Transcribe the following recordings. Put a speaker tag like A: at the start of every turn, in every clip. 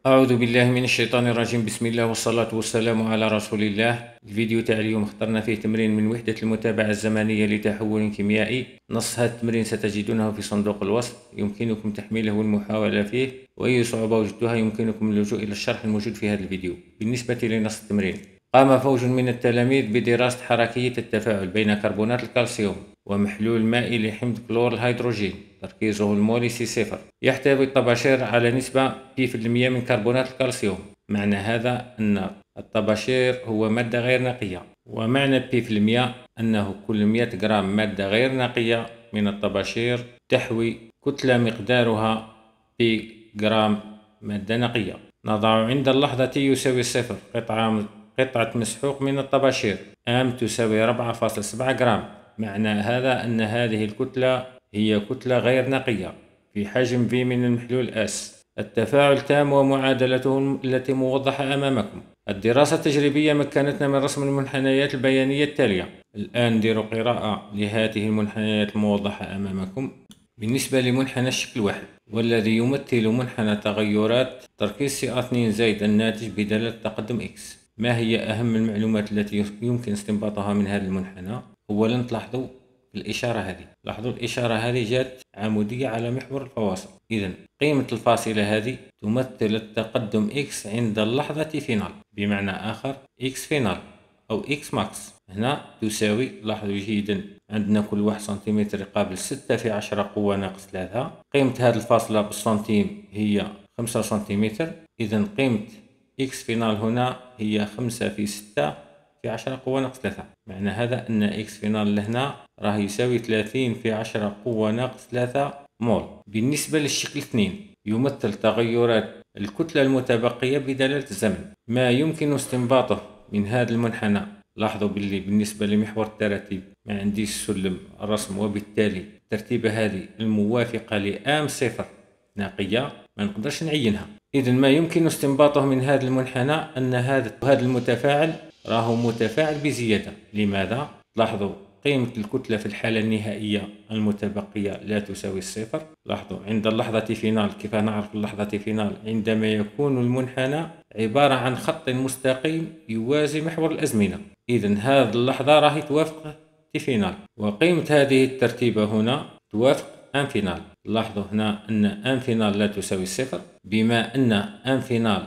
A: أعوذ بالله من الشيطان الرجيم. بسم الله والصلاة والسلام على رسول الله. الفيديو تاع اليوم اخترنا فيه تمرين من وحدة المتابعة الزمنية لتحول كيميائي. نص هذا التمرين ستجدونه في صندوق الوصف، يمكنكم تحميله والمحاولة فيه، وأي صعوبة وجدتها يمكنكم اللجوء إلى الشرح الموجود في هذا الفيديو. بالنسبة لنص التمرين، قام فوج من التلاميذ بدراسة حركية التفاعل بين كربونات الكالسيوم ومحلول مائي لحمض كلور الهيدروجين تركيزه المولي C0. يحتوي الطباشير على نسبة P% من كربونات الكالسيوم. معنى هذا أن الطباشير هو مادة غير نقية، ومعنى P% أنه كل 100 جرام مادة غير نقية من الطباشير تحوي كتلة مقدارها P جرام مادة نقية. نضع عند اللحظة T يساوي 0 قطعة مسحوق من الطباشير M تساوي 4.7 جرام. معنى هذا أن هذه الكتلة هي كتلة غير نقية في حجم V من المحلول S. التفاعل تام ومعادلته التي موضحة أمامكم. الدراسة التجريبية مكنتنا من رسم المنحنيات البيانية التالية. الآن ندير قراءة لهذه المنحنيات الموضحة أمامكم. بالنسبة لمنحنى الشكل 1 والذي يمثل منحنى تغيرات تركيز C2 زائد الناتج بدلالة تقدم X، ما هي أهم المعلومات التي يمكن استنباطها من هذا المنحنى؟ أولا تلاحظوا الإشارة هذه، لاحظوا الإشارة هذه جات عمودية على محور الفواصل. إذن قيمة الفاصلة هذه تمثل التقدم X عند اللحظة فينال، بمعنى آخر X فينال أو X ماكس هنا تساوي، لاحظوا جيدا، عندنا كل 1 سنتيمتر يقابل 6 في 10 قوة ناقص 3. قيمة هذه الفاصلة بالسنتيم هي 5 سنتيمتر. إذن قيمة X فينال هنا هي 5 في 6 في 10 قوة ناقص 3. معنى هذا أن X فينال لهنا راه يساوي 30 في 10 قوة ناقص 3 مول. بالنسبة للشكل 2 يمثل تغيرات الكتلة المتبقية بدلالة الزمن. ما يمكن استنباطه من هذا المنحنى، لاحظوا باللي بالنسبة لمحور التراتيب ما عنديش سلم الرسم، وبالتالي الترتيبة هذه الموافقة لآم صفر نقية ما نقدرش نعينها. إذن ما يمكن استنباطه من هذا المنحنى أن هذا المتفاعل راهو متفاعل بزيادة. لماذا؟ لاحظوا قيمة الكتلة في الحالة النهائية المتبقية لا تساوي الصفر. لاحظوا عند اللحظة فينال، كيف نعرف اللحظة فينال؟ عندما يكون المنحنى عبارة عن خط مستقيم يوازي محور الأزمنة. إذن هذه اللحظة راهي توافق فينال، وقيمة هذه الترتيبة هنا توافق ان فينال. لاحظوا هنا أن ان فينال لا تساوي الصفر، بما أن ان فينال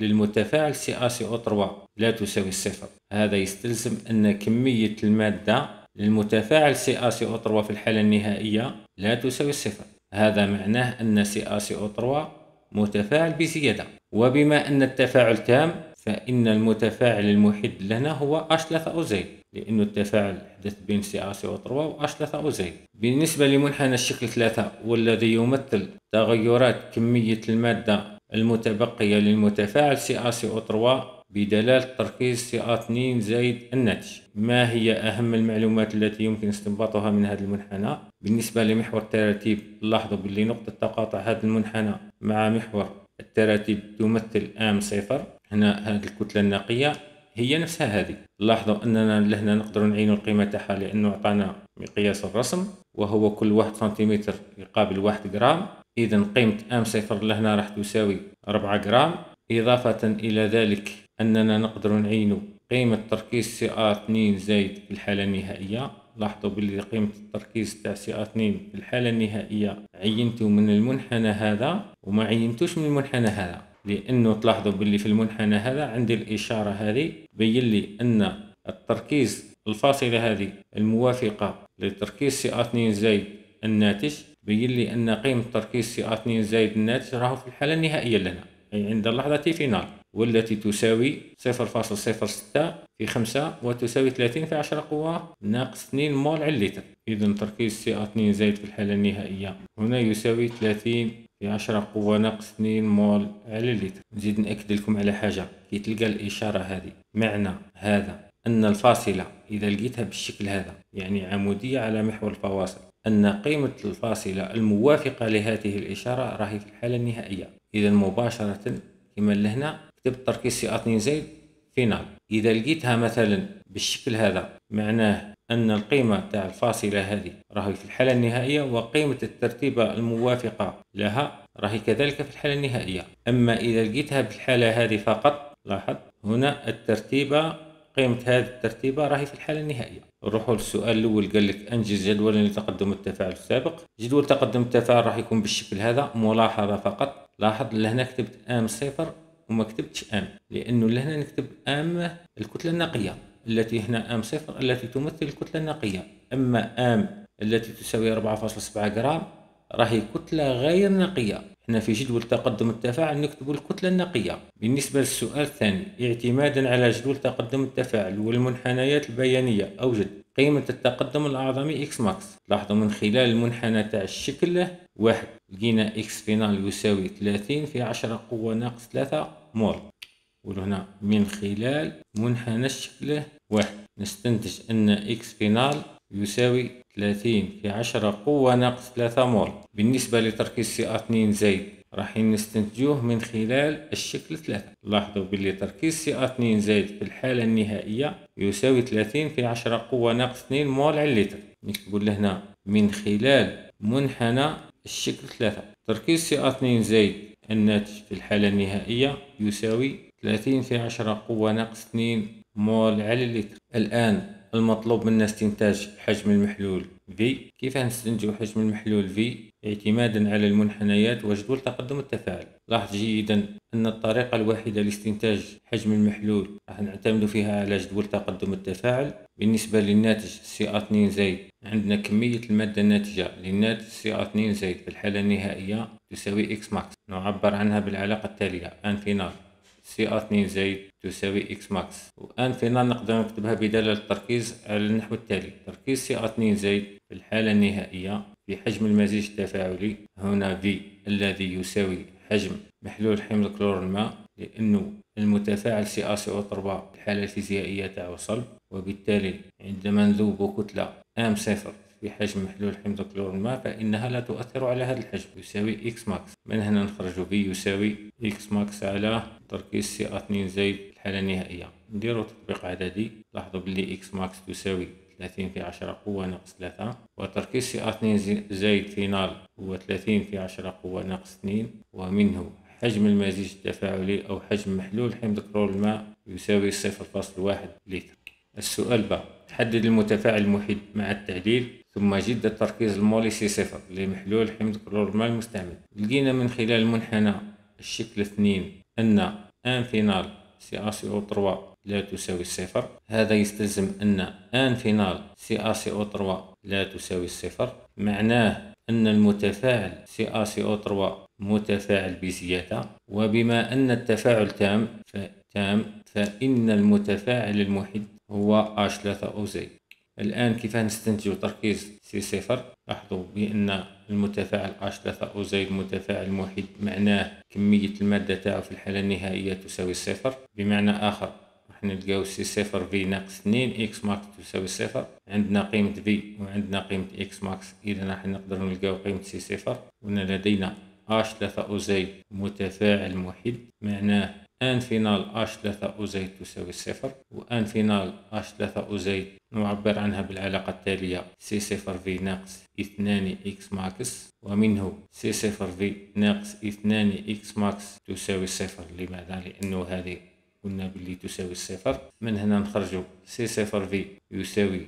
A: للمتفاعل CaCO3 لا تساوي الصفر. هذا يستلزم أن كمية المادة للمتفاعل CaCO3 في الحالة النهائية لا تساوي الصفر. هذا معناه أن CaCO3 متفاعل بزيادة، وبما أن التفاعل تام فإن المتفاعل المحيد لنا هو H3O زائد، لأن التفاعل حدث بين CaCO3 و H3O زائد. بالنسبة لمنحنى الشكل 3 والذي يمثل تغيرات كمية المادة المتبقية للمتفاعل CaCO3 بدلالة تركيز Ca2 زائد الناتج، ما هي أهم المعلومات التي يمكن استنباطها من هذا المنحنى؟ بالنسبة لمحور التراتيب لاحظوا باللي نقطة تقاطع هذا المنحنى مع محور التراتيب تمثل آم صفر. هنا هذه الكتلة النقية هي نفسها هذه. لاحظوا أننا لهنا نقدر نعين القيمة تاعها لأنه أعطانا مقياس الرسم وهو كل 1 سنتيمتر يقابل 1 جرام. إذن قيمة آم صفر لهنا راح تساوي 4 جرام. إضافة إلى ذلك أننا نقدر نعين قيمة تركيز Ca2 زائد في الحالة النهائية. لاحظوا باللي قيمة التركيز تاع Ca2 في الحالة النهائية عينته من المنحنى هذا وما عينتوش من المنحنى هذا، لأنه تلاحظوا باللي في المنحنى هذا عندي الإشارة هذه بين لي أن التركيز الفاصلة هذه الموافقة لتركيز Ca2 زائد الناتج بين لي أن قيمة تركيز Ca2 زائد الناتج راهو في الحالة النهائية لنا، أي عند اللحظة فينال، والتي تساوي 0.06 في 5 وتساوي 30 في 10 قوة ناقص 2 مول على اللتر. إذن تركيز Ca2 زائد في الحالة النهائية هنا يساوي 30 في 10 قوة ناقص 2 مول على اللتر. نزيد نأكد لكم على حاجة، كي تلقى الإشارة هذه معنى هذا أن الفاصلة إذا لقيتها بالشكل هذا يعني عمودية على محور الفواصل، أن قيمة الفاصلة الموافقة لهذه الإشارة راهي في الحالة النهائية. إذا مباشرة كما لهنا كتبت تركيز Ca2 زائد فينال. إذا لقيتها مثلا بالشكل هذا معناه أن القيمة تاع الفاصلة هذه راهي في الحالة النهائية، وقيمة الترتيبة الموافقة لها راهي كذلك في الحالة النهائية. أما إذا لقيتها بالحالة هذه فقط، لاحظ هنا الترتيبة، قيمة هذه الترتيبة راهي في الحالة النهائية. نروحوا للسؤال الأول، قال لك أنجز جدولا لتقدم التفاعل السابق. جدول تقدم التفاعل راح يكون بالشكل هذا. ملاحظة فقط، لاحظ لهنا كتبت ام صفر وما كتبتش ام، لأنه لهنا نكتب ام الكتلة النقية التي هنا ام صفر التي تمثل الكتلة النقية. أما ام التي تساوي 4.7 جرام راهي كتلة غير نقية. احنا في جدول تقدم التفاعل نكتب الكتلة النقية. بالنسبة للسؤال الثاني، اعتمادا على جدول تقدم التفاعل والمنحنيات البيانية أوجد قيمة التقدم الأعظمي إكس ماكس. لاحظوا من خلال المنحنى تاع الشكل واحد لقينا إكس فينال يساوي 30 في 10 قوة ناقص 3 مول. وهنا من خلال منحنى الشكل واحد نستنتج أن إكس فينال يساوي 30 في 10 قوة ناقص 3 مول. بالنسبة لتركيز Ca2 زايد راح نستنتجوه من خلال الشكل 3. لاحظوا باللي تركيز Ca2 زايد في الحالة النهائية يساوي 30 في 10 قوة ناقص 2 مول على اللتر. نكتب لهنا من خلال منحنى الشكل 3 تركيز Ca2 زايد الناتج في الحالة النهائية يساوي 30 في 10 قوة ناقص 2 مول على اللتر. الآن المطلوب منا استنتاج حجم المحلول V. كيف نستنتج حجم المحلول V؟ اعتمادا على المنحنيات وجدول تقدم التفاعل. لاحظ جيدا أن الطريقة الوحيدة لاستنتاج حجم المحلول راح نعتمد فيها على جدول تقدم التفاعل. بالنسبة للناتج Ca2 زايد عندنا كمية المادة الناتجة للناتج Ca2 زايد في الحالة النهائية تساوي X ماكس. نعبر عنها بالعلاقة التالية: أن فينال Ca2 زايد تساوي X ماكس. وأن فينال نقدر نكتبها بدلالة التركيز على النحو التالي: تركيز Ca2 زايد في الحالة النهائية في حجم المزيج التفاعلي هنا V الذي يساوي حجم محلول حمض كلور الماء، لأنه المتفاعل CaCO3 في الحالة الفيزيائية تاعو صلب، وبالتالي عندما نذوب كتلة ام صفر في حجم محلول حمض كلور الماء فإنها لا تؤثر على هذا الحجم، يساوي X ماكس. من هنا نخرج V يساوي X ماكس على تركيز Ca2 زايد في الحالة النهائية. نديرو تطبيق عددي. لاحظوا بلي X ماكس تساوي 30 في 10 قوة ناقص 3، وتركيز Ca2 زايد فينال هو 30 في 10 قوة ناقص 2، ومنه حجم المزيج التفاعلي أو حجم محلول حمض كلور الماء يساوي 0.1 لتر. السؤال ب: حدد المتفاعل المحيد مع التعديل ثم جد التركيز المولي C0 لمحلول حمض كلور الماء المستعمل. لقينا من خلال المنحنى الشكل 2 أن ان فينال CaCO3 لا تساوي الصفر. هذا يستلزم أن ان فينال CaCO3 لا تساوي الصفر. معناه أن المتفاعل CaCO3 متفاعل بزيادة، وبما أن التفاعل تام فإن المتفاعل المحيد هو H3O زايد. الآن كيف نستنتج تركيز C0؟ لاحظوا بأن المتفاعل H3O زايد متفاعل محيد، معناه كمية المادة تاعو في الحالة النهائية تساوي صفر. بمعنى آخر راح نلقاو C0 V ناقص 2 X ماكس تساوي صفر. عندنا قيمة V وعندنا قيمة X ماكس، إذا راح نقدر نلقاو قيمة C0. هنا لدينا H3O زايد متفاعل محيد، معناه ان فينال H3O زايد تساوي صفر، وان فينال H3O زايد نعبر عنها بالعلاقة التالية: C0V ناقص 2 X ماكس، ومنه C0V ناقص 2 X ماكس تساوي صفر. لماذا؟ لأنه هذه قلنا باللي تساوي الصفر. من هنا نخرج C0V يساوي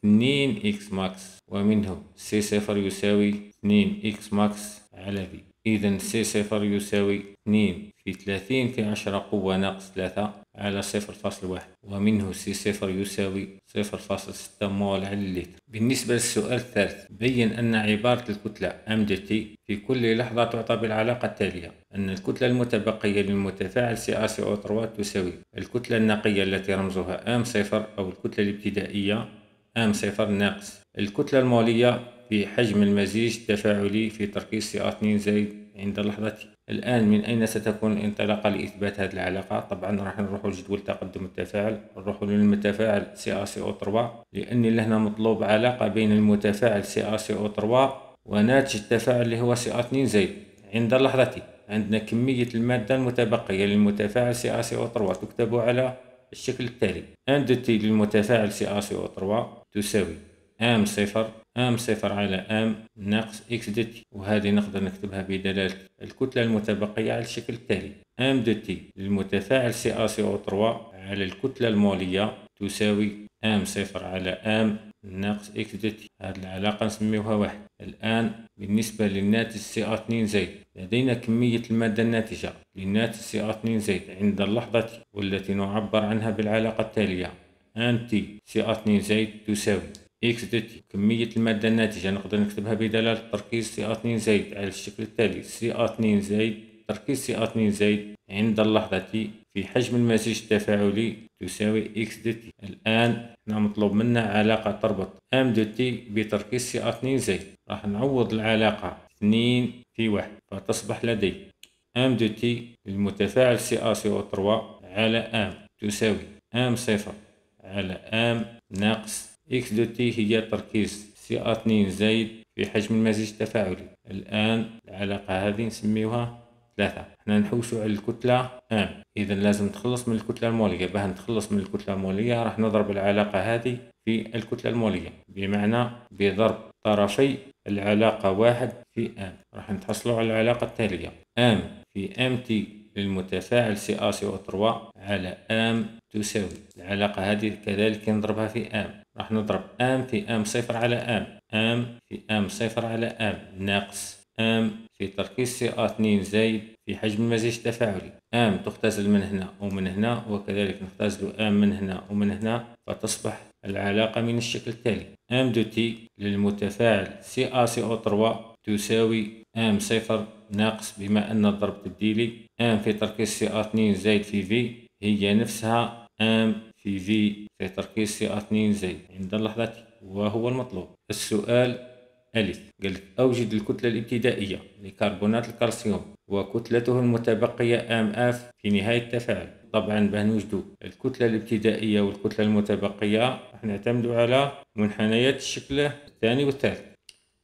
A: 2 X ماكس، ومنه C0 يساوي 2 X ماكس على V. إذا C0 يساوي 2 في 30 في 10 قوة ناقص 3 على 0.1، ومنه C0 يساوي 0.6 مول على اللتر. بالنسبة للسؤال الثالث، بين أن عبارة الكتلة MdT في كل لحظة تعطى بالعلاقة التالية: أن الكتلة المتبقية للمتفاعل CaCO3 تساوي الكتلة النقية التي رمزها M0 أو الكتلة الابتدائية M0 ناقص الكتلة المولية في حجم المزيج التفاعلي في تركيز Ca2 زايد عند اللحظة T. الآن من أين ستكون الانطلاقة لإثبات هذه العلاقة؟ طبعا راح نروح لجدول تقدم التفاعل، نروح للمتفاعل CaCO3 لأن لهنا مطلوب علاقة بين المتفاعل CaCO3 وناتج التفاعل اللي هو Ca2 زايد عند اللحظة T. عندنا كمية المادة المتبقية للمتفاعل CaCO3 تكتب على الشكل التالي: ان دو تي للمتفاعل CaCO3 تساوي M0 ام صفر على ام ناقص اكس دو تي، وهذه نقدر نكتبها بدلالة الكتلة المتبقية على الشكل التالي: ام دو تي للمتفاعل CaCO3 على الكتلة المولية تساوي ام صفر على ام ناقص اكس دو تي. هذه العلاقة نسميوها واحد. الآن بالنسبة للناتج Ca2 زائد، لدينا كمية المادة الناتجة للناتج Ca2 زائد عند اللحظة والتي نعبر عنها بالعلاقة التالية: ان تي Ca2 زائد تساوي اكس دو تي. كمية المادة الناتجة نقدر نكتبها بدلالة تركيز Ca2 زائد على الشكل التالي: Ca2 زائد تركيز Ca2 زائد عند اللحظة في حجم المزيج التفاعلي تساوي اكس دو تي. الآن مطلوب منا علاقة تربط ام دو تي بتركيز Ca2 زائد. راح نعوض العلاقة 2 في 1 فتصبح لدي ام دو تي للمتفاعل CaCO3 على ام تساوي ام صفر على ام ناقص اكس دو تي هي تركيز Ca2 زائد في حجم المزيج التفاعلي. الآن العلاقة هذه نسميوها 3. احنا نحوسوا على الكتلة ام، إذا لازم نتخلص من الكتلة المولية. باه نتخلص من الكتلة المولية راح نضرب العلاقة هذه في الكتلة المولية، بمعنى بضرب طرفي العلاقة 1 في ام. راح نتحصلوا على العلاقة التالية: ام في ام تي للمتفاعل CaCO3 على ام تساوي العلاقة هذه كذلك نضربها في ام. راح نضرب ام في ام صفر على ام في ام صفر على ام ناقص ام في تركيز Ca2 زائد في حجم المزيج التفاعلي. ام تختزل من هنا ومن هنا، وكذلك نختزل ام من هنا ومن هنا، فتصبح العلاقة من الشكل التالي: ام دو تي للمتفاعل CaCO3 تساوي ام صفر ناقص، بما أن الضرب تبديلي، ام في تركيز Ca2 زائد في في هي نفسها ام في في تركيز Ca2 زائد عند اللحظة، وهو المطلوب. السؤال ألف قال لك: أوجد الكتلة الابتدائية لكربونات الكالسيوم وكتلته المتبقية ام اف في نهاية التفاعل. طبعا باه نوجدوا الكتلة الابتدائية والكتلة المتبقية راح نعتمدوا على منحنيات الشكل الثاني والثالث.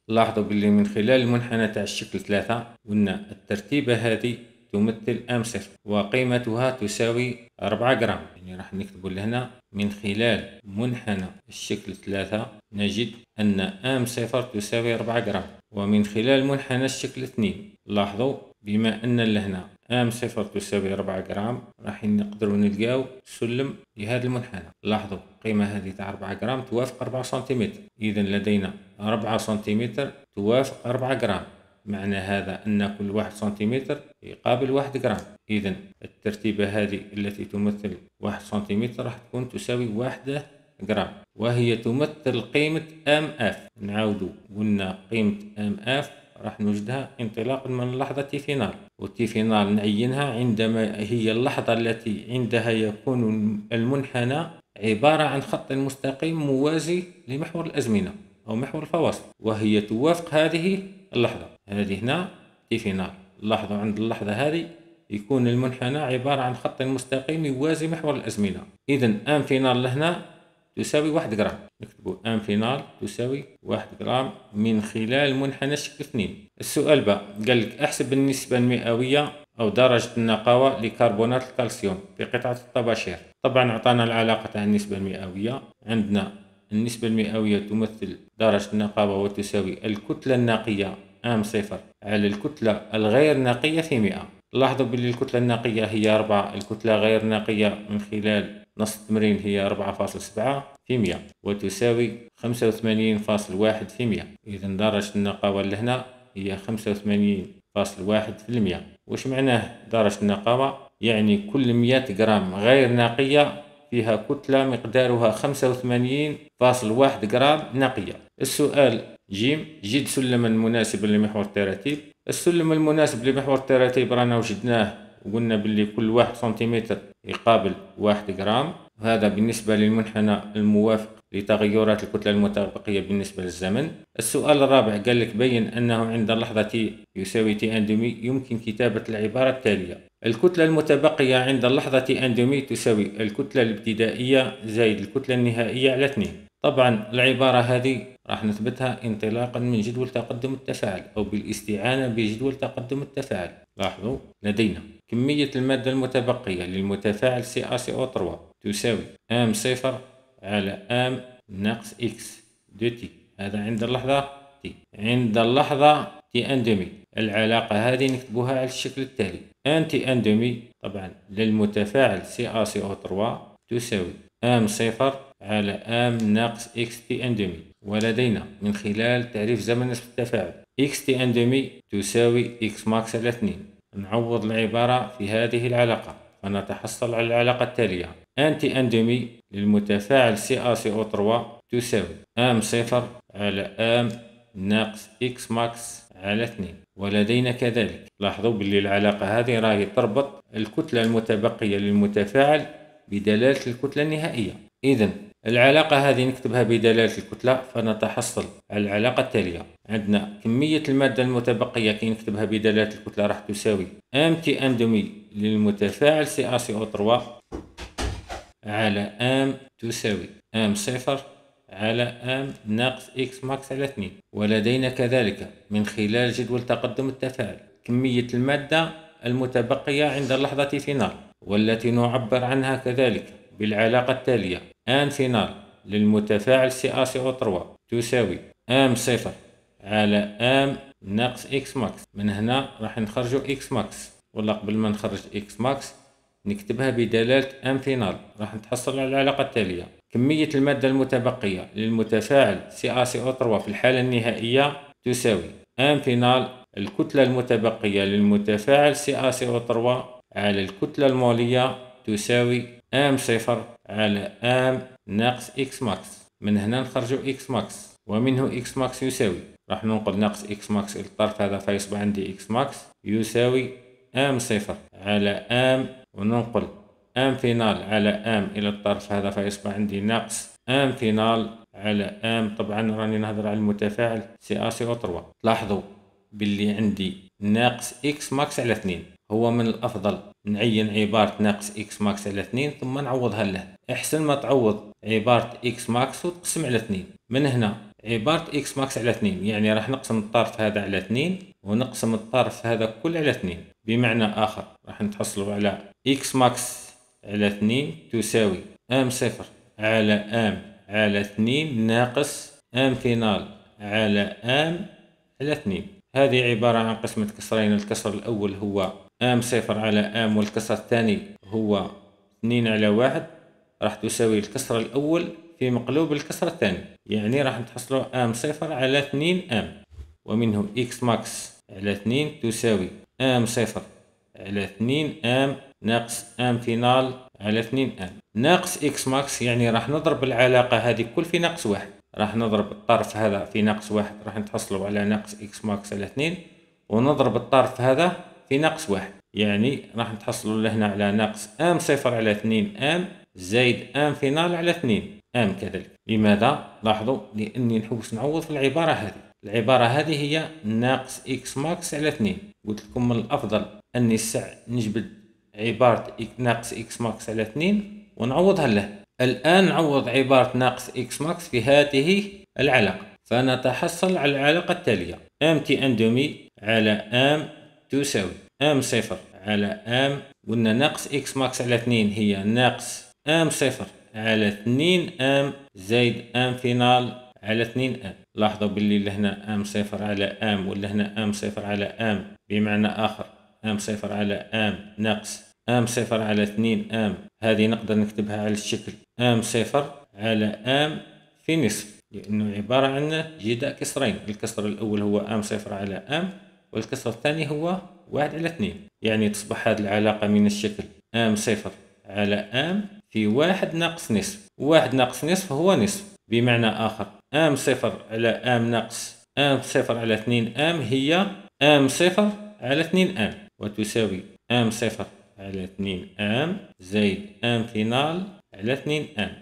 A: لاحظوا باللي من خلال المنحنى تاع الشكل 3 قلنا الترتيبة هذه تمثل ام صفر وقيمتها تساوي 4 جرام. يعني راح نكتبوا لهنا من خلال منحنى الشكل 3 نجد أن ام صفر تساوي 4 جرام. ومن خلال منحنى الشكل 2 لاحظوا بما أن لهنا ام صفر تساوي 4 جرام راح نقدروا نلقاو سلم لهذا المنحنى. لاحظوا القيمة هذه تاع 4 جرام توافق 4 سنتيمتر، إذا لدينا 4 سنتيمتر توافق 4 جرام. معنى هذا أن كل 1 سنتيمتر يقابل 1 جرام. إذا الترتيبة هذه التي تمثل 1 سنتيمتر راح تكون تساوي 1 جرام، وهي تمثل قيمة ام اف. نعاودوا قلنا قيمة ام اف راح نوجدها انطلاقا من لحظة تي فينال، والتي فينال نعينها عندما هي اللحظة التي عندها يكون المنحنى عبارة عن خط مستقيم موازي لمحور الأزمنة أو محور الفواصل، وهي توافق هذه اللحظة. هذه هنا تي فينال. لاحظوا عند اللحظة هذه يكون المنحنى عبارة عن خط مستقيم يوازي محور الأزمنة. إذا ام فينال لهنا تساوي 1 جرام. نكتبوا ام فينال تساوي 1 جرام من خلال منحنى الشكل 2. السؤال بقى قال لك: احسب النسبة المئوية أو درجة النقاوة لكربونات الكالسيوم في قطعة الطباشير. طبعا أعطانا العلاقة تاع النسبة المئوية. عندنا النسبة المئوية تمثل درجة النقاوة وتساوي الكتلة النقية ام صفر على الكتلة الغير نقية في 100. لاحظوا باللي الكتلة النقية هي 4، الكتلة غير نقية من خلال نص التمرين هي 4.7 في 100 وتساوي 85.1 في 100. إذا درجة النقاوة لهنا هي 85.1%. وش معناه درجة النقاوة؟ يعني كل 100 جرام غير نقية فيها كتلة مقدارها 85.1 جرام نقية. السؤال جيم: جد سلما مناسبا لمحور التراتيب. السلم المناسب لمحور التراتيب رانا وجدناه وقلنا باللي كل 1 سنتيمتر يقابل 1 جرام، وهذا بالنسبة للمنحنى الموافق لتغيرات الكتلة المتبقية بالنسبة للزمن. السؤال الرابع قال لك: بين أنه عند اللحظة تي يساوي تي اندومي يمكن كتابة العبارة التالية: الكتلة المتبقية عند اللحظة تي اندومي تساوي الكتلة الابتدائية زائد الكتلة النهائية على 2. طبعا العبارة هذه راح نثبتها انطلاقا من جدول تقدم التفاعل أو بالاستعانة بجدول تقدم التفاعل. لاحظوا لدينا كمية المادة المتبقية للمتفاعل CaCO3 تساوي ام صفر على ام ناقص اكس دو تي. هذا عند اللحظة تي. عند اللحظة تي ان دومي العلاقة هذه نكتبوها على الشكل التالي: ان تي ان دومي طبعا للمتفاعل سي ا سي او 3 تساوي ام صفر على ام ناقص اكس تي ان دومي. ولدينا من خلال تعريف زمن نسبة التفاعل اكس تي ان دومي تساوي اكس ماكس على 2. نعوض العبارة في هذه العلاقة فنتحصل على العلاقة التالية: ان تي ان دومي للمتفاعل سي ا سي او 3 تساوي ام صفر على ام ناقص اكس ماكس على 2. ولدينا كذلك لاحظوا باللي العلاقة هذه راهي تربط الكتلة المتبقية للمتفاعل بدلالة الكتلة النهائية. إذن العلاقة هذه نكتبها بدلالة الكتلة فنتحصل على العلاقة التالية: عندنا كمية المادة المتبقية كي نكتبها بدلالة الكتلة راح تساوي ام تي ان دومي للمتفاعل سي ا سي او 3 على ام تساوي ام صفر على ام ناقص اكس ماكس على 2. ولدينا كذلك من خلال جدول تقدم التفاعل كمية المادة المتبقية عند اللحظة فينال، والتي نعبر عنها كذلك بالعلاقة التالية: ان فينال للمتفاعل سي ا سي او 3 تساوي ام صفر على ام ناقص اكس ماكس. من هنا راح نخرجوا اكس ماكس، ولا قبل ما نخرج اكس ماكس نكتبها بدلالة ام فينال راح نتحصل على العلاقة التالية: كمية المادة المتبقية للمتفاعل سي ا سي او 3 في الحالة النهائية تساوي ام فينال الكتلة المتبقية للمتفاعل سي ا سي او 3 على الكتلة المولية تساوي ام صفر على ام ناقص اكس ماكس. من هنا نخرجوا اكس ماكس، ومنه اكس ماكس يساوي راح ننقل ناقص اكس ماكس الى الطرف هذا فيصبح عندي اكس ماكس يساوي ام صفر على ام، وننقل ام فينال على ام الى الطرف هذا فيصبح عندي ناقص ام فينال على ام. طبعا راني نهضر على المتفاعل سي ا سي او 3. لاحظوا باللي عندي ناقص اكس ماكس على 2. هو من الافضل نعين عبارة ناقص اكس ماكس على 2 ثم نعوضها له. احسن ما تعوض عبارة اكس ماكس وتقسم على 2. من هنا عبارة اكس ماكس على 2 يعني راح نقسم الطرف هذا على 2 ونقسم الطرف هذا كل على 2. بمعنى آخر راح نتحصلوا على اكس ماكس على 2 تساوي ام صفر على ام على 2 ناقص ام فينال على ام على 2. هذه عبارة عن قسمة كسرين: الكسر الأول هو ام صفر على ام، والكسر الثاني هو 2 على 1. راح تساوي الكسر الأول في مقلوب الكسر الثاني، يعني راح نتحصلوا ام صفر على 2 ام، ومنه اكس ماكس على 2 تساوي ام صفر على 2 ام ناقص ام فينال على 2 ام ناقص اكس ماكس. يعني راح نضرب العلاقة هذه كل في ناقص 1. راح نضرب الطرف هذا في ناقص 1 راح نتحصلوا على ناقص اكس ماكس على 2، ونضرب الطرف هذا في ناقص 1 يعني راح نتحصلوا لهنا على ناقص ام صفر على 2 ام زائد ام فينال على 2 ام كذلك. لماذا؟ لاحظوا لاني نحوس نعوض في العبارة هذه. العبارة هذه هي ناقص اكس ماكس على 2. قلت لكم من الافضل اني نجبد عبارة ناقص اكس ماكس على 2 ونعوضها له. الآن نعوض عبارة ناقص اكس ماكس في هذه العلاقة فنتحصل على العلاقة التالية: ام تي ان دومي على ام تساوي ام صفر على ام، قلنا ناقص اكس ماكس على 2 هي ناقص ام صفر على 2 ام زائد ام فينال على 2 ام. لاحظوا باللي لهنا ام صفر على ام ولهنا ام صفر على ام، بمعنى آخر ام صفر على ام ناقص ام صفر على 2 ام. هذه نقدر نكتبها على الشكل ام صفر على ام في نصف، لأنه عبارة عن جداء كسرين: الكسر الأول هو ام صفر على ام، والكسر الثاني هو 1 على 2. يعني تصبح هذه العلاقة من الشكل ام صفر على ام في 1 ناقص نصف. 1 ناقص نصف هو نصف، بمعنى آخر ام صفر على ام ناقص ام صفر على 2 ام هي ام صفر على 2 ام، وتساوي ام صفر على 2 ام زائد ام فينال على 2 ام.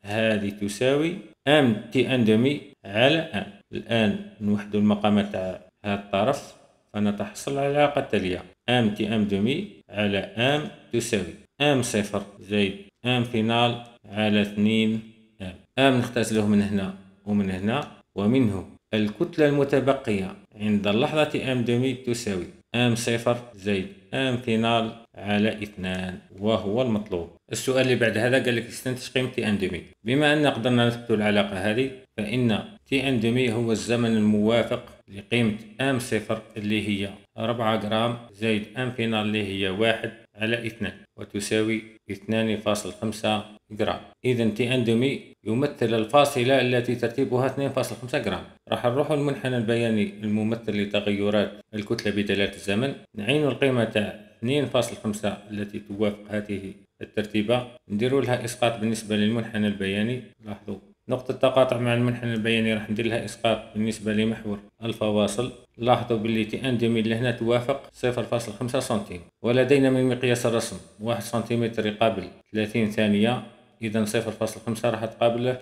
A: هذه تساوي ام تي ان دومي على ام. الآن نوحدوا المقامات تاع هذا الطرف فنتحصل على العلاقة التالية: ام تي ام دومي على ام تساوي ام صفر زائد ام فينال على 2 ام. ام نختزله من هنا ومن هنا، ومنه الكتلة المتبقية عند اللحظة ام دومي تساوي ام صفر زائد ام فينال على 2 وهو المطلوب. السؤال اللي بعد هذا قال لك استنتج قيمة تي ان دومي. بما أن قدرنا نثبت العلاقة هذه، فإن تي ان دومي هو الزمن الموافق لقيمة ام صفر اللي هي 4 جرام زائد ام فينال اللي هي 1 على 2 وتساوي 2.5 جرام. إذا تي ان دومي يمثل الفاصلة التي ترتيبها 2.5 جرام. راح نروح المنحنى البياني الممثل لتغيرات الكتلة بدلالة الزمن، نعين القيمة تاع 2.5 التي توافق هذه الترتيبة، نديروا لها إسقاط بالنسبة للمنحنى البياني. لاحظوا نقطة تقاطع مع المنحنى البياني راح ندير لها إسقاط بالنسبة لمحور الفواصل. لاحظوا باللي تي ان دومي لهنا توافق 0.5 سنتيم، ولدينا من مقياس الرسم 1 سنتيمتر يقابل 30 ثانية، إذا 0.5 راح تقابل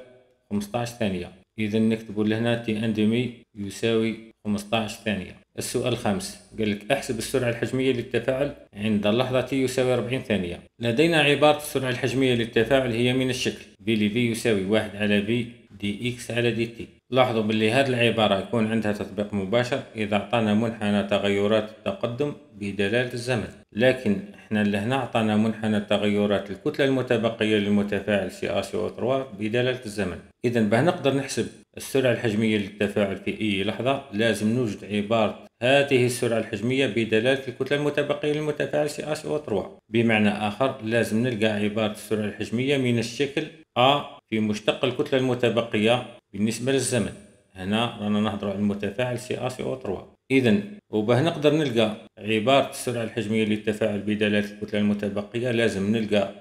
A: 15 ثانية. إذا نكتب لهنا تي ان دومي يساوي 15 ثانية. السؤال الخامس قال لك احسب السرعة الحجمية للتفاعل عند اللحظة t يساوي 40 ثانية. لدينا عبارة السرعة الحجمية للتفاعل هي من الشكل v ل v يساوي 1 على v dx على dt. لاحظوا باللي هذه العبارة يكون عندها تطبيق مباشر إذا أعطانا منحنى تغيرات التقدم بدلالة الزمن، لكن احنا لهنا أعطانا منحنى تغيرات الكتلة المتبقية للمتفاعل CaCO3 بدلالة الزمن. إذا باه نقدر نحسب السرعة الحجمية للتفاعل في أي لحظة لازم نوجد عبارة هذه السرعة الحجمية بدلالة الكتلة المتبقية للمتفاعل CaCO3. بمعنى آخر لازم نلقى عبارة السرعة الحجمية من الشكل A في مشتق الكتلة المتبقية بالنسبة للزمن. هنا رانا نهضر على المتفاعل CaCO3. إذا وباه نقدر نلقى عبارة السرعة الحجمية للتفاعل بدلالة الكتلة المتبقية لازم نلقى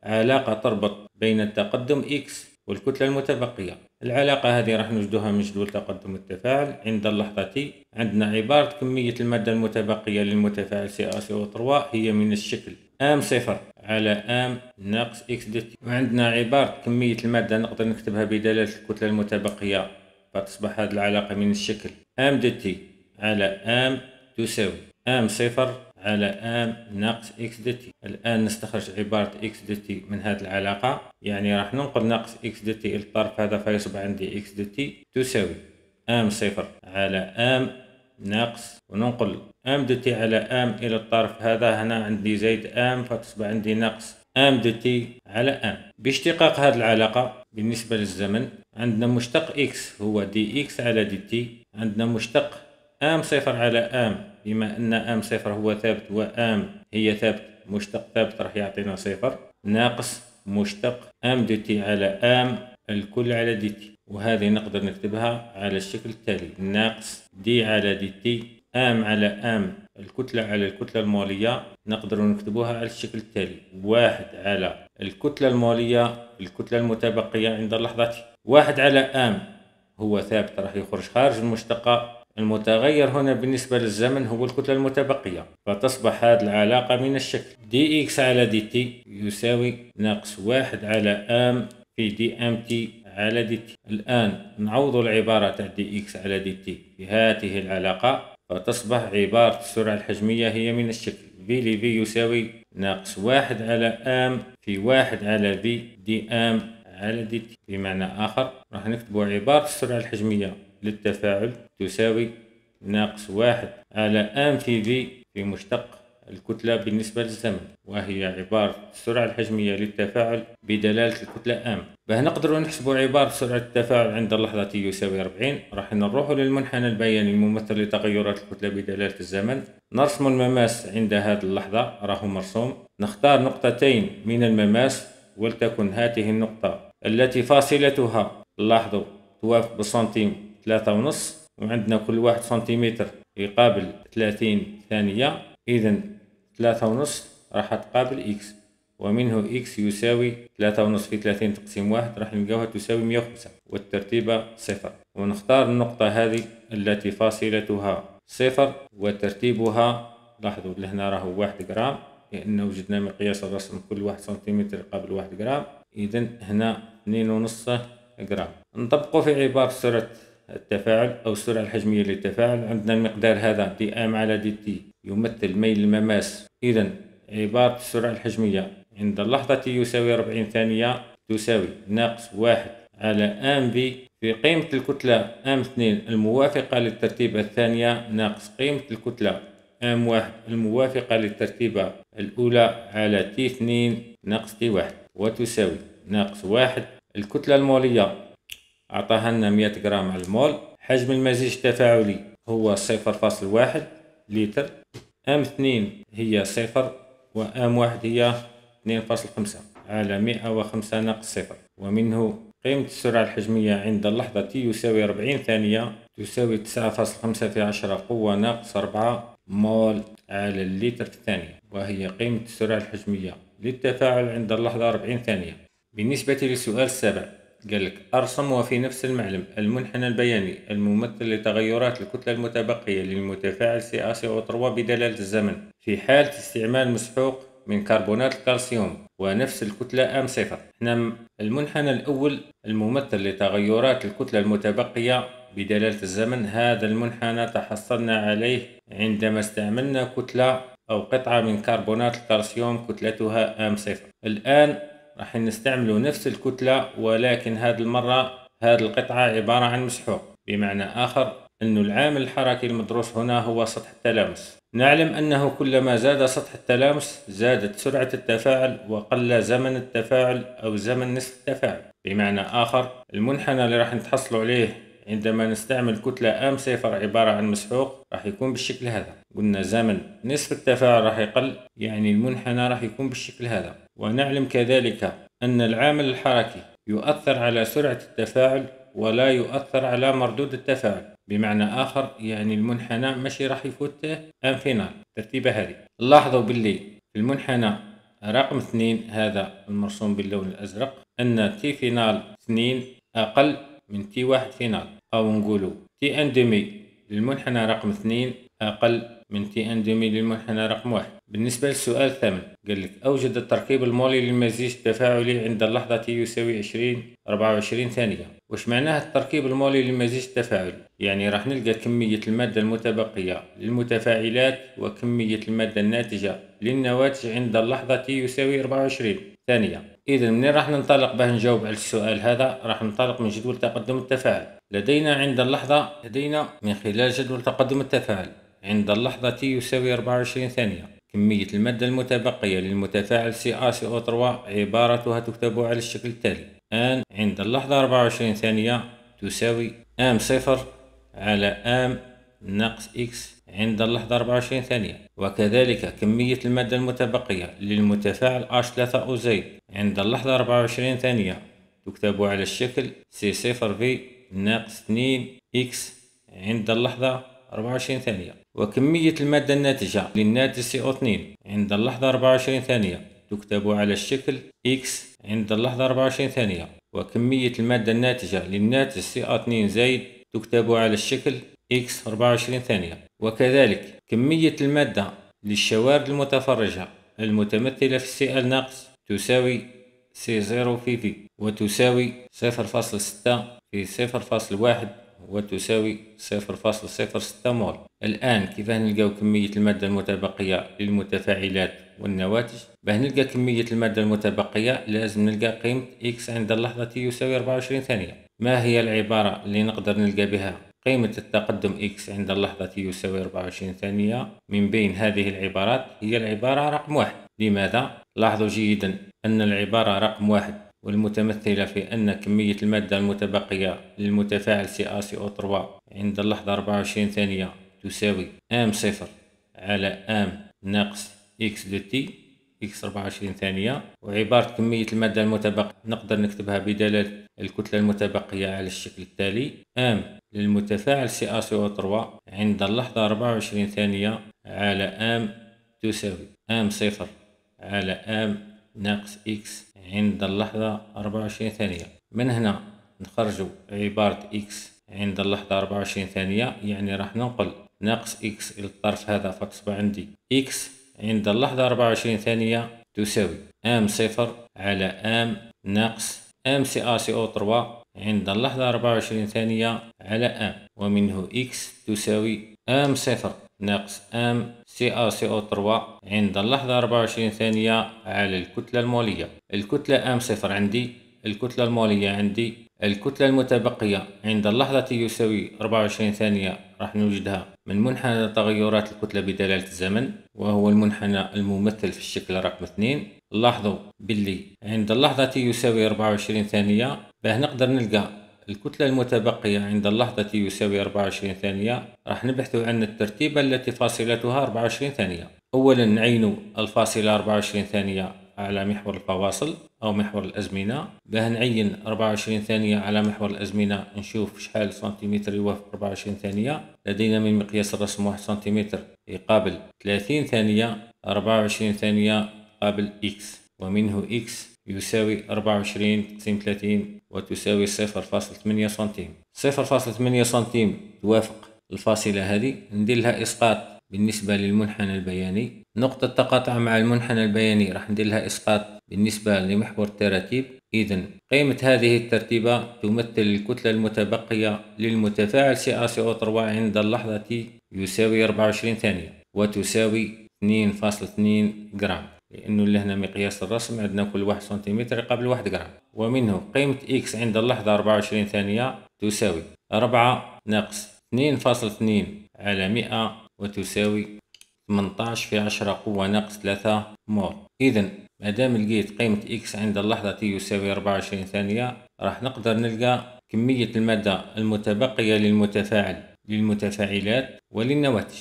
A: علاقة تربط بين التقدم x والكتلة المتبقية. العلاقة هذه راح نوجدها من جدول تقدم التفاعل عند اللحظة t. عندنا عبارة كمية المادة المتبقية للمتفاعل CaCO3 هي من الشكل ام صفر على ام ناقص x دت. وعندنا عبارة كمية المادة نقدر نكتبها بدلالة الكتلة المتبقية، فتصبح هذه العلاقة من الشكل ام دت على ام تساوي ام صفر على ام ناقص x دت. الآن نستخرج عبارة x دت من هذه العلاقة، يعني راح ننقل ناقص x دت إلى الطرف هذا فيصبح عندي x دت تساوي ام صفر على ام ناقص، وننقل ام دت على ام إلى الطرف هذا، هنا عندي زائد ام فتصبح عندي ناقص ام دت على ام. باشتقاق هذه العلاقة بالنسبة للزمن عندنا مشتق x هو دي x على دت، عندنا مشتق ام صفر على ام بما ان ام صفر هو ثابت وام هي ثابت، مشتق ثابت راح يعطينا صفر، ناقص مشتق ام دت على ام الكل على دت. وهذه نقدر نكتبها على الشكل التالي ناقص دي على دت ام على ام الكتلة على الكتلة المولية، نقدر نكتبوها على الشكل التالي 1 على الكتلة المولية الكتلة المتبقية عند اللحظة. 1 على ام هو ثابت راح يخرج خارج المشتقة، المتغير هنا بالنسبة للزمن هو الكتلة المتبقية، فتصبح هذه العلاقة من الشكل دي اكس على دي تي يساوي ناقص 1 على ام في دي ام تي على دي تي. الآن نعوض العبارة تاع دي اكس على دي تي بهذه العلاقة، فتصبح عبارة السرعة الحجمية هي من الشكل في ل في يساوي ناقص 1 على ام في 1 على في دي ام على دي تي. بمعنى آخر راح نكتب عبارة السرعة الحجمية للتفاعل تساوي ناقص 1 على ام في مشتق الكتلة بالنسبة للزمن، وهي عبارة السرعة الحجمية للتفاعل بدلالة الكتلة ام. باه نقدروا نحسبوا عبارة سرعة التفاعل عند اللحظة t يساوي 40، راح نروحوا للمنحنى البياني الممثل لتغيرات الكتلة بدلالة الزمن، نرسم المماس عند هذه اللحظة راهو مرسوم، نختار نقطتين من المماس ولتكن هذه النقطة التي فاصلتها لاحظوا توافق بالسنتيم 3.5، وعندنا كل 1 سنتيمتر يقابل 30 ثانية، إذا 3.5 راح تقابل إكس، ومنه إكس يساوي 3.5 في 30 تقسيم 1 راح نلقاوها تساوي 105 والترتيبة صفر، ونختار النقطة هذه التي فاصلتها صفر وترتيبها لاحظوا لهنا راهو 1 جرام لأن وجدنا مقياس الرسم كل 1 سنتيمتر يقابل 1 جرام، إذا هنا 2.5 جرام. نطبقوا في عبارة سرعة التفاعل أو السرعة الحجمية للتفاعل، عندنا المقدار هذا دي ام على دي تي يمثل ميل المماس، إذا عبارة السرعة الحجمية عند اللحظة t يساوي 40 ثانية تساوي ناقص 1 على ام في قيمة الكتلة ام2 الموافقة للترتيبة الثانية ناقص قيمة الكتلة ام واحد الموافقة للترتيبة الأولى على تي 2 ناقص تي 1 وتساوي ناقص 1. الكتلة المولية أعطاها لنا 100 جرام على المول. حجم المزيج التفاعلي هو 0.1 لتر. ام 2 هي 0 وام 1 هي 2.5 على 105 ناقص 0. ومنه قيمة السرعة الحجمية عند اللحظة t يساوي 40 ثانية تساوي 9.5 في 10 قوة ناقص 4 مول على اللتر في الثانية، وهي قيمة السرعة الحجمية للتفاعل عند اللحظة 40 ثانية. بالنسبة للسؤال السابع قال لك أرسم وفي نفس المعلم المنحنى البياني الممثل لتغيرات الكتلة المتبقية للمتفاعل CaCO3 بدلالة الزمن في حالة استعمال مسحوق من كربونات الكالسيوم ونفس الكتلة أم صفر. احنا المنحنى الأول الممثل لتغيرات الكتلة المتبقية بدلالة الزمن، هذا المنحنى تحصلنا عليه عندما استعملنا كتلة أو قطعة من كربونات الكالسيوم كتلتها أم صفر. الآن راح نستعمل نفس الكتلة، ولكن هذه المرة هذه القطعة عبارة عن مسحوق، بمعنى آخر أن العامل الحركي المدروس هنا هو سطح التلامس. نعلم أنه كلما زاد سطح التلامس زادت سرعة التفاعل وقل زمن التفاعل أو زمن نصف التفاعل. بمعنى آخر المنحنى اللي راح نتحصلوا عليه عندما نستعمل كتلة أم صفر عبارة عن مسحوق راح يكون بالشكل هذا. قلنا زمن نصف التفاعل راح يقل، يعني المنحنى راح يكون بالشكل هذا. ونعلم كذلك أن العامل الحركي يؤثر على سرعة التفاعل ولا يؤثر على مردود التفاعل. بمعنى آخر يعني المنحنى ماشي راح يفوت أم فينال الترتيبة هذه. لاحظوا باللي في المنحنى رقم 2 هذا المرسوم باللون الأزرق أن تي فينال 2 أقل من تي 1 فينال، أو نقولوا تي اندمي للمنحنى رقم 2 أقل من تي اندمي للمنحنى رقم 1. بالنسبة للسؤال الثامن قال لك أوجد التركيب المولي للمزيج التفاعلي عند اللحظة تي يساوي 24 ثانية. وش معناه التركيب المولي للمزيج التفاعلي؟ يعني راح نلقى كمية المادة المتبقية للمتفاعلات وكمية المادة الناتجة للنواتج عند اللحظة تي يساوي 24 ثانية. إذا منين راح ننطلق به نجاوب على السؤال هذا؟ راح ننطلق من جدول تقدم التفاعل. لدينا من خلال جدول تقدم التفاعل عند اللحظة t يساوي 24 ثانية كمية المادة المتبقية للمتفاعل CaCO3 عبارتها تكتب على الشكل التالي: آن عند اللحظة 24 ثانية تساوي آم صفر على آم ناقص X عند اللحظة 24 ثانية. وكذلك كمية المادة المتبقية للمتفاعل H3O زائد عند اللحظة 24 ثانية تكتب على الشكل C0V ناقص 2X عند اللحظة 24 ثانية. وكمية المادة الناتجة للناتج CO2 عند اللحظة 24 ثانية تكتب على الشكل X عند اللحظة 24 ثانية. وكمية المادة الناتجة للناتج CO2 زائد تكتب على الشكل X 24 ثانية. وكذلك كمية المادة للشوارد المتفرجة المتمثلة في Cl ناقص تساوي C0 في V وتساوي 0.6 في 0.1 وتساوي 0.06 مول. الآن كيف نلقاو كمية المادة المتبقية للمتفاعلات والنواتج؟ باه نلقى كمية المادة المتبقية لازم نلقى قيمة X عند اللحظة T يساوي 24 ثانية. ما هي العبارة اللي نقدر نلقى بها قيمة التقدم X عند اللحظة T يساوي 24 ثانية من بين هذه العبارات؟ هي العبارة رقم 1. لماذا؟ لاحظوا جيدا أن العبارة رقم 1 والمتمثلة في أن كمية المادة المتبقية للمتفاعل CaCO3 عند اللحظة 24 ثانية تساوي آم صفر على آم ناقص X دو تي X 24 ثانية. وعبارة كمية المادة المتبقية نقدر نكتبها بدلالة الكتلة المتبقية على الشكل التالي: آم للمتفاعل CaCO3 عند اللحظة 24 ثانية على آم تساوي آم صفر على آم ناقص X عند اللحظة 24 ثانية. من هنا نخرج عبارة X عند اللحظة 24 ثانية، يعني راح ننقل ناقص X إلى الطرف هذا فتصبح عندي X عند اللحظة 24 ثانية تساوي آم صفر على آم ناقص آم CaCO3 عند اللحظة 24 ثانية على آم. ومنه X تساوي آم صفر ناقص آم CaCO3 عند اللحظة 24 ثانية على الكتلة المولية. الكتلة آم صفر عندي، الكتلة المولية عندي، الكتلة المتبقية عند اللحظة يساوي 24 ثانية راح نوجدها من منحنى تغيرات الكتلة بدلالة الزمن، وهو المنحنى الممثل في الشكل رقم 2. لاحظوا باللي عند اللحظة t يساوي 24 ثانية باه نقدر نلقى الكتلة المتبقية عند اللحظة t يساوي 24 ثانية. راح نبحث عن الترتيبة التي فاصلتها 24 ثانية. أولا نعين الفاصلة 24 ثانية على محور الفواصل أو محور الأزمنة. باه نعين 24 ثانية على محور الأزمنة نشوف شحال سنتيمتر يوافق 24 ثانية. لدينا من مقياس الرسم 1 سنتيمتر يقابل 30 ثانية. 24 ثانية قابل إكس، ومنه إكس يساوي 24 تقسيم 30 وتساوي 0.8 سنتيم. 0.8 سنتيم توافق الفاصلة هذه. ندير لها إسقاط بالنسبة للمنحنى البياني. نقطة تقاطع مع المنحنى البياني راح ندير لها إسقاط بالنسبة لمحور التراتيب. إذن قيمة هذه الترتيبة تمثل الكتلة المتبقية للمتفاعل CaCO3 عند اللحظة t يساوي 24 ثانية وتساوي 2.2 جرام، لأنه لهنا مقياس الرسم عندنا كل 1 سنتيمتر يقابل 1 جرام. ومنه قيمة x عند اللحظة 24 ثانية تساوي 4 ناقص 2.2 على 100 وتساوي 18 في 10 قوة ناقص 3 مول. إذن مادام لقيت قيمة x عند اللحظة t يساوي 24 ثانية راح نقدر نلقى كمية المادة المتبقية للمتفاعلات وللنواتج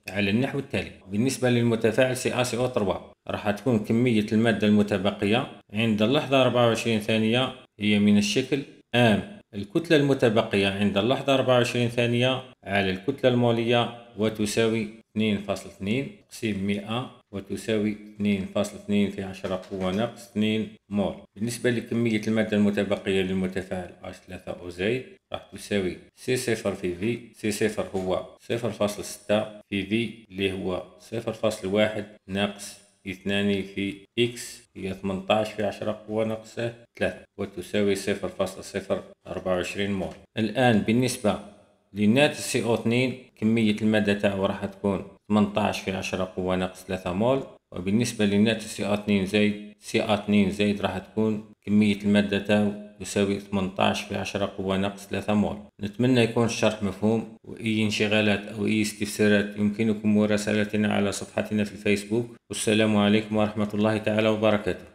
A: على النحو التالي. بالنسبة للمتفاعل CaCO3 راح تكون كمية المادة المتبقية عند اللحظة 24 ثانية هي من الشكل الكتلة المتبقية عند اللحظة 24 ثانية على الكتلة المولية وتساوي 2.2 تقسيم 100 وتساوي 2.2 في 10 قوة ناقص 2 مول. بالنسبة لكمية المادة المتبقية للمتفاعل H3O زائد راح تساوي C0 في V. C0 هو 0.6 في V اللي هو 0.1 ناقص 2 في x هي 18 في 10 قوة ناقص 3 وتساوي 0.024 مول. الآن بالنسبة للناتج CO2 كمية المادة تاعو راح تكون 18 في 10 قوة ناقص 3 مول. وبالنسبة للناتج CA2 زايد راح تكون كمية المادة تاعو يساوي 18 في 10 قوة ناقص 3 مول. نتمنى يكون الشرح مفهوم، وأي انشغالات أو أي استفسارات يمكنكم مراسلتنا على صفحتنا في الفيسبوك. والسلام عليكم ورحمة الله تعالى وبركاته.